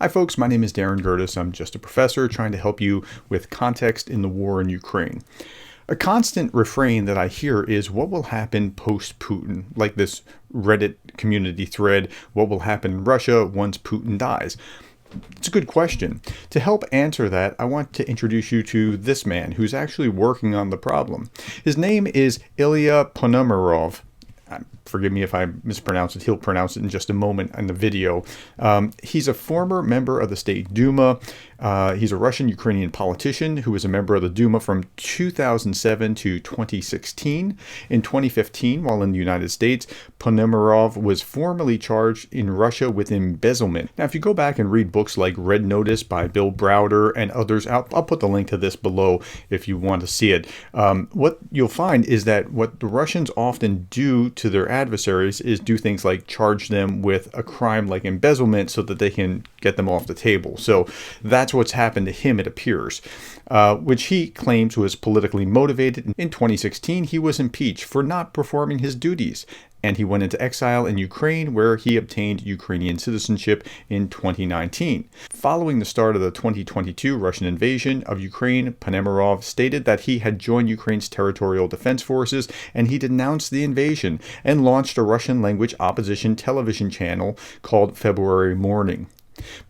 Hi folks, my name is Darren Gerdes. I'm just a professor trying to help you with context in the war in Ukraine. A constant refrain that I hear is what will happen post-Putin, like this Reddit community thread, what will happen in Russia once Putin dies? It's a good question. To help answer that, I want to introduce you to this man who's actually working on the problem. His name is Ilia Ponomarov. Forgive me if I mispronounce it. He'll pronounce it in just a moment in the video. He's a former member of the State Duma. He's a Russian-Ukrainian politician who was a member of the Duma from 2007 to 2016. In 2015, while in the United States, Ponomarov was formally charged in Russia with embezzlement. Now, if you go back and read books like Red Notice by Bill Browder and others, I'll put the link to this below if you want to see it. What you'll find is that what the Russians often do to their adversaries is do things like charge them with a crime like embezzlement so that they can get them off the table. So that's what's happened to him, it appears, which he claims was politically motivated. In 2016, he was impeached for not performing his duties, and he went into exile in Ukraine, where he obtained Ukrainian citizenship in 2019. Following the start of the 2022 Russian invasion of Ukraine, Ponomarov stated that he had joined Ukraine's territorial defense forces, and he denounced the invasion and launched a Russian-language opposition television channel called February Morning.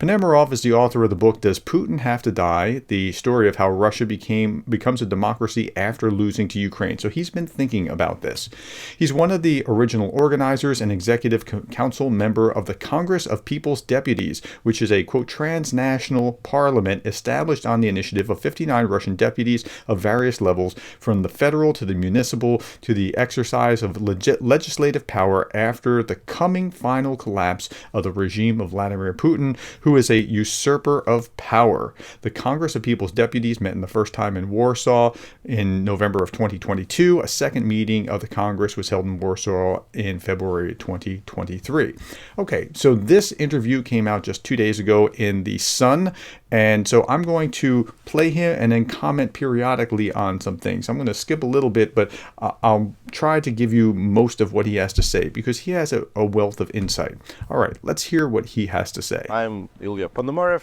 Ponomarov is the author of the book Does Putin Have to Die? The story of how Russia becomes a democracy after losing to Ukraine. So he's been thinking about this. He's one of the original organizers and executive council member of the Congress of People's Deputies, which is a, quote, transnational parliament established on the initiative of 59 Russian deputies of various levels, from the federal to the municipal, to the exercise of legislative power after the coming final collapse of the regime of Vladimir Putin, who is a usurper of power. The Congress of People's Deputies met in the first time in Warsaw in November of 2022. A second meeting of the Congress was held in Warsaw in February 2023. Okay, so this interview came out just 2 days ago in The Sun, and so I'm going to play him and then comment periodically on some things. I'm going to skip a little bit, but I'll try to give you most of what he has to say because he has a wealth of insight. All right, let's hear what he has to say. I'm Ilia Ponomarov,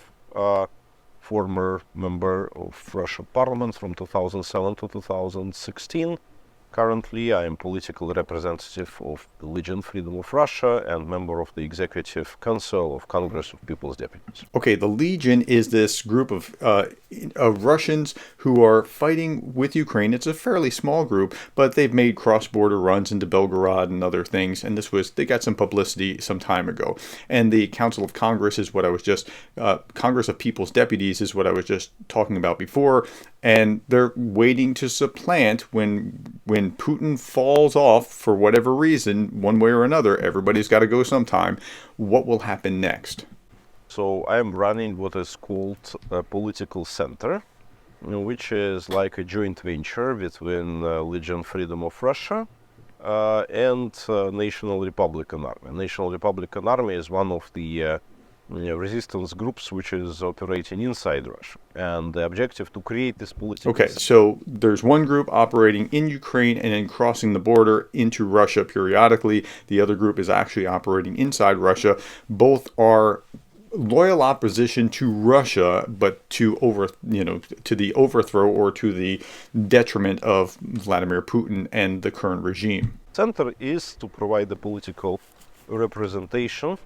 former member of Russian Parliament from 2007 to 2016. Currently, I am political representative of the Legion Freedom of Russia and member of the Executive Council of Congress of People's Deputies. Okay, the Legion is this group of Russians who are fighting with Ukraine. It's a fairly small group, but they've made cross-border runs into Belgorod and other things, and they got some publicity some time ago. And the Council of Congress is what I was just, Congress of People's Deputies is what I was just talking about before, and they're waiting to supplant when Putin falls off for whatever reason, one way or another. Everybody's got to go sometime. What will happen next? So I am running what is called a political center, which is like a joint venture between Legion Freedom of Russia and National Republican Army. National Republican Army is one of the resistance groups which is operating inside Russia, and the objective to create this political Okay, so there's one group operating in Ukraine and then crossing the border into Russia periodically. The other group is actually operating inside Russia. Both are loyal opposition to Russia, but to the overthrow or to the detriment of Vladimir Putin and the current regime. Center is to provide the political representation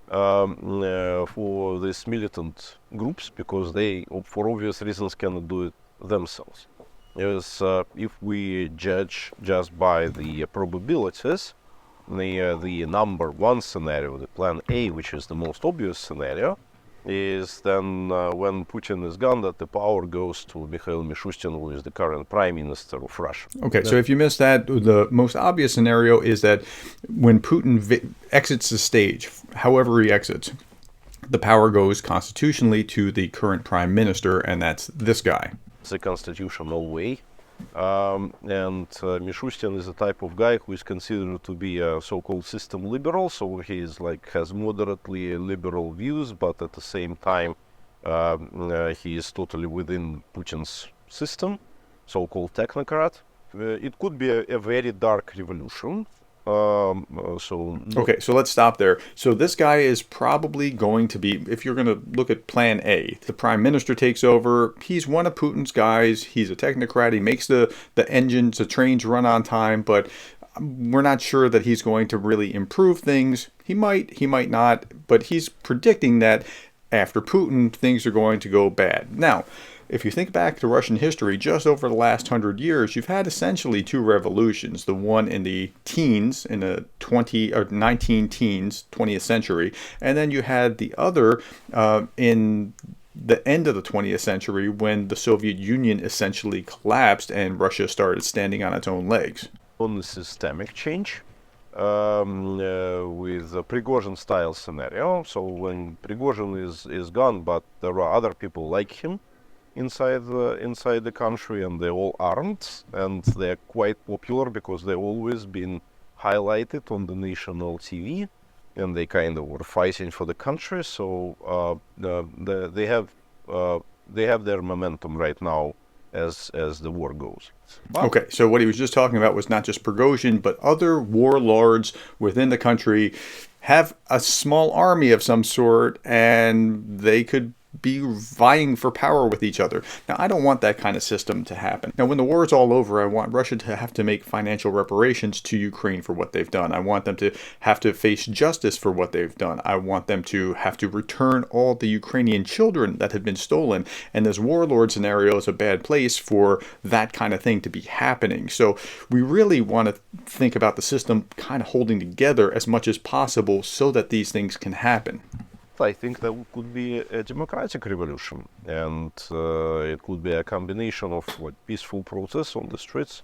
for these militant groups, because they, for obvious reasons, cannot do it themselves. If we judge just by the probabilities, the number one scenario, the plan A, which is the most obvious scenario, is then when Putin is gone, that the power goes to Mikhail Mishustin, who is the current prime minister of Russia. Okay, so if you missed that, the most obvious scenario is that when Putin exits the stage, however he exits, the power goes constitutionally to the current prime minister, and that's this guy. It's a constitutional way. And Mishustin is a type of guy who is considered to be a so-called system liberal, so he is has moderately liberal views, but at the same time he is totally within Putin's system, so-called technocrat. It could be a very dark revolution, So not Okay, so let's stop there. So this guy is probably going to be, if you're going to look at plan A, the prime minister takes over. He's one of Putin's guys. He's a technocrat. He makes the engines, the trains run on time, but we're not sure that he's going to really improve things. He might not, but he's predicting that after Putin, things are going to go bad. Now, if you think back to Russian history, just over the last 100 years, you've had essentially two revolutions. The one in the teens, in the 20 or 19 teens, 20th century, and then you had the other in the end of the 20th century when the Soviet Union essentially collapsed and Russia started standing on its own legs. on the systemic change with a Prigozhin style scenario. So when Prigozhin is gone, but there are other people like him inside the country, and they're all armed, and they're quite popular because they've always been highlighted on the national TV, and they kind of were fighting for the country. So they have their momentum right now as the war goes. But Okay, so what he was just talking about was not just Prigozhin, but other warlords within the country have a small army of some sort, and they could be vying for power with each other. Now, I don't want that kind of system to happen. Now, when the war is all over, I want Russia to have to make financial reparations to Ukraine for what they've done. I want them to have to face justice for what they've done. I want them to have to return all the Ukrainian children that have been stolen. And this warlord scenario is a bad place for that kind of thing to be happening. So we really want to think about the system kind of holding together as much as possible so that these things can happen. I think that could be a democratic revolution, and it could be a combination of what peaceful protests on the streets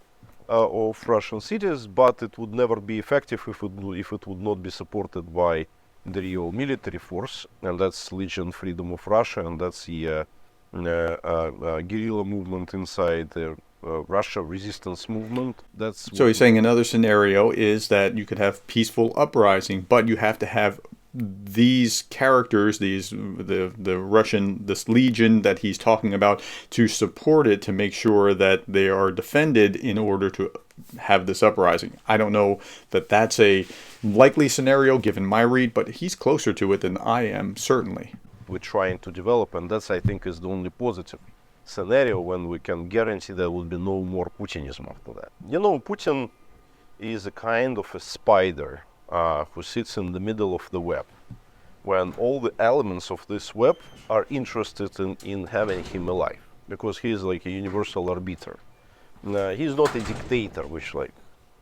of Russian cities, but it would never be effective if it would not be supported by the real military force, and that's Legion Freedom of Russia, and that's the guerrilla movement inside the Russia resistance movement. That's So he's saying another scenario is that you could have peaceful uprising, but you have to have these characters, the Russian, this legion that he's talking about, to support it, to make sure that they are defended in order to have this uprising. I don't know that that's a likely scenario given my read, but he's closer to it than I am, certainly. we're trying to develop, and that's, I think, is the only positive scenario when we can guarantee there will be no more Putinism after that. You know, Putin is a kind of a spider who sits in the middle of the web, when all the elements of this web are interested in having him alive, because he is like a universal arbiter. He's not a dictator which like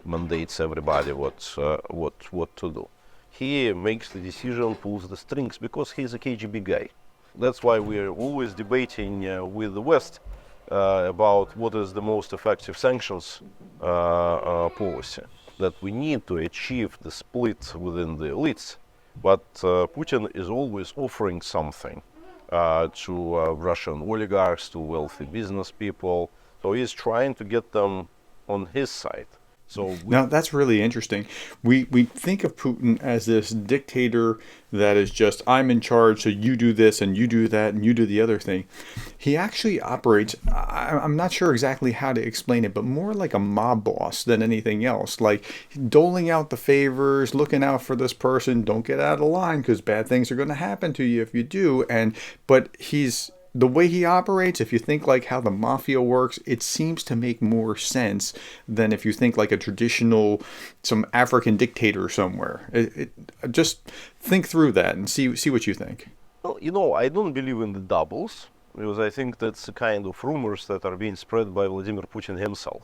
mandates everybody what to do. He makes the decision, pulls the strings, because he's a KGB guy. That's why we're always debating with the West about what is the most effective sanctions policy that we need to achieve the split within the elites. But Putin is always offering something to Russian oligarchs, to wealthy business people. So he's trying to get them on his side. So Now, that's really interesting. We think of Putin as this dictator that is just, I'm in charge, so you do this and you do that and you do the other thing. He actually operates, I'm not sure exactly how to explain it, but more like a mob boss than anything else. Like doling out the favors, looking out for this person, don't get out of line because bad things are going to happen to you if you do. But the way he operates, if you think like how the mafia works, it seems to make more sense than if you think like a traditional, some African dictator somewhere. Just think through that and see what you think. well, you know, I don't believe in the doubles, because I think that's a kind of rumors that are being spread by Vladimir Putin himself.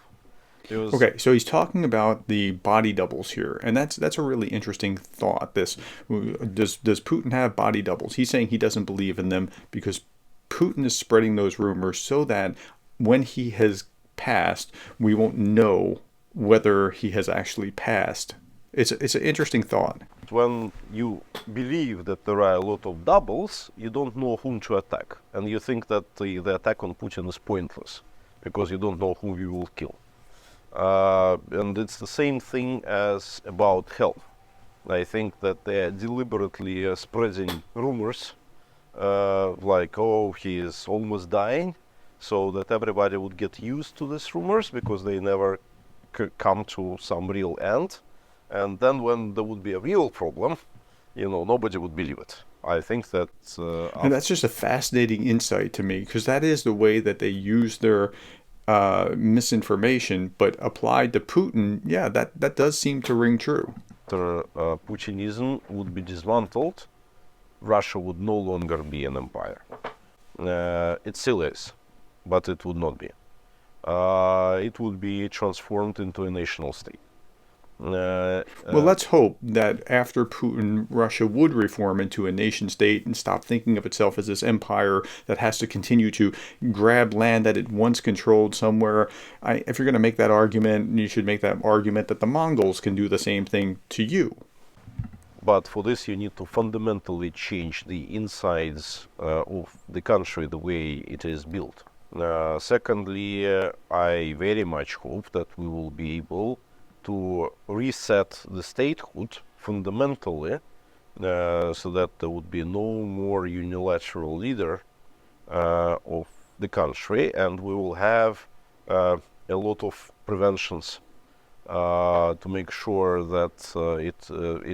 Because Okay, so he's talking about the body doubles here, and that's a really interesting thought. This does Putin have body doubles? He's saying he doesn't believe in them because Putin is spreading those rumors so that when he has passed, we won't know whether he has actually passed. It's an interesting thought. when you believe that there are a lot of doubles, you don't know whom to attack. And you think that the attack on Putin is pointless, because you don't know whom you will kill. And it's the same thing as about health. I think that they are deliberately spreading rumors like, oh, he is almost dying, so that everybody would get used to these rumors because they never come to some real end. And then when there would be a real problem, nobody would believe it. I think that And that's just a fascinating insight to me because that is the way that they use their misinformation, but applied to Putin, yeah, that does seem to ring true. after Putinism would be dismantled, Russia would no longer be an empire. It still is, but it would not be. It would be transformed into a national state. Well, let's hope that after Putin, Russia would reform into a nation state and stop thinking of itself as this empire that has to continue to grab land that it once controlled somewhere. If you're going to make that argument, you should make that argument that the Mongols can do the same thing to you. But for this, you need to fundamentally change the insides of the country, the way it is built. Secondly, I very much hope that we will be able to reset the statehood fundamentally so that there would be no more unilateral leader of the country, and we will have a lot of preventions to make sure that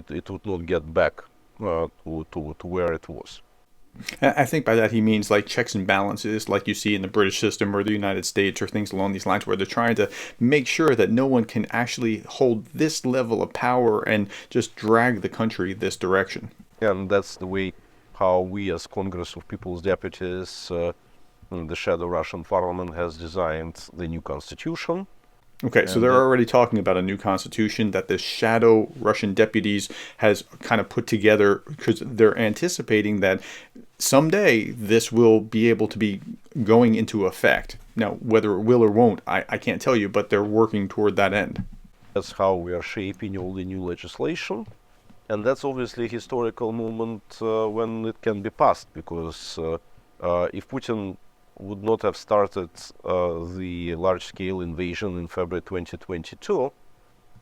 it would not get back to where it was. I think by that he means like checks and balances, like you see in the British system or the United States or things along these lines, where they're trying to make sure that no one can actually hold this level of power and just drag the country this direction. And that's the way how we as Congress of People's Deputies, the shadow Russian parliament, has designed the new constitution. Okay, so they're already talking about a new constitution that the shadow Russian deputies has kind of put together because they're anticipating that someday this will be able to be going into effect. Now, whether it will or won't, I can't tell you, but they're working toward that end. That's how we are shaping all the new legislation. And that's obviously a historical moment when it can be passed, because if Putin would not have started the large-scale invasion in February 2022,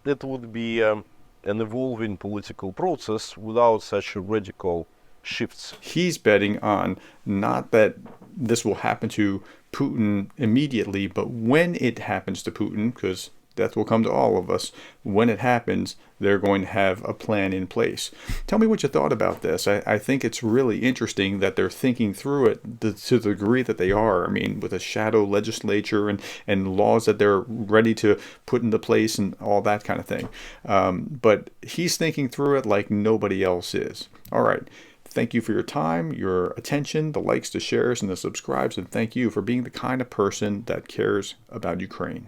it would be an evolving political process without such radical shifts. He's betting on not that this will happen to Putin immediately, but when it happens to Putin, because death will come to all of us, when it happens, they're going to have a plan in place. Tell me what you thought about this. I think it's really interesting that they're thinking through it to the degree that they are. I mean, with a shadow legislature and laws that they're ready to put into place and all that kind of thing. But he's thinking through it like nobody else is. All right. Thank you for your time, your attention, the likes, the shares, and the subscribes, and thank you for being the kind of person that cares about Ukraine.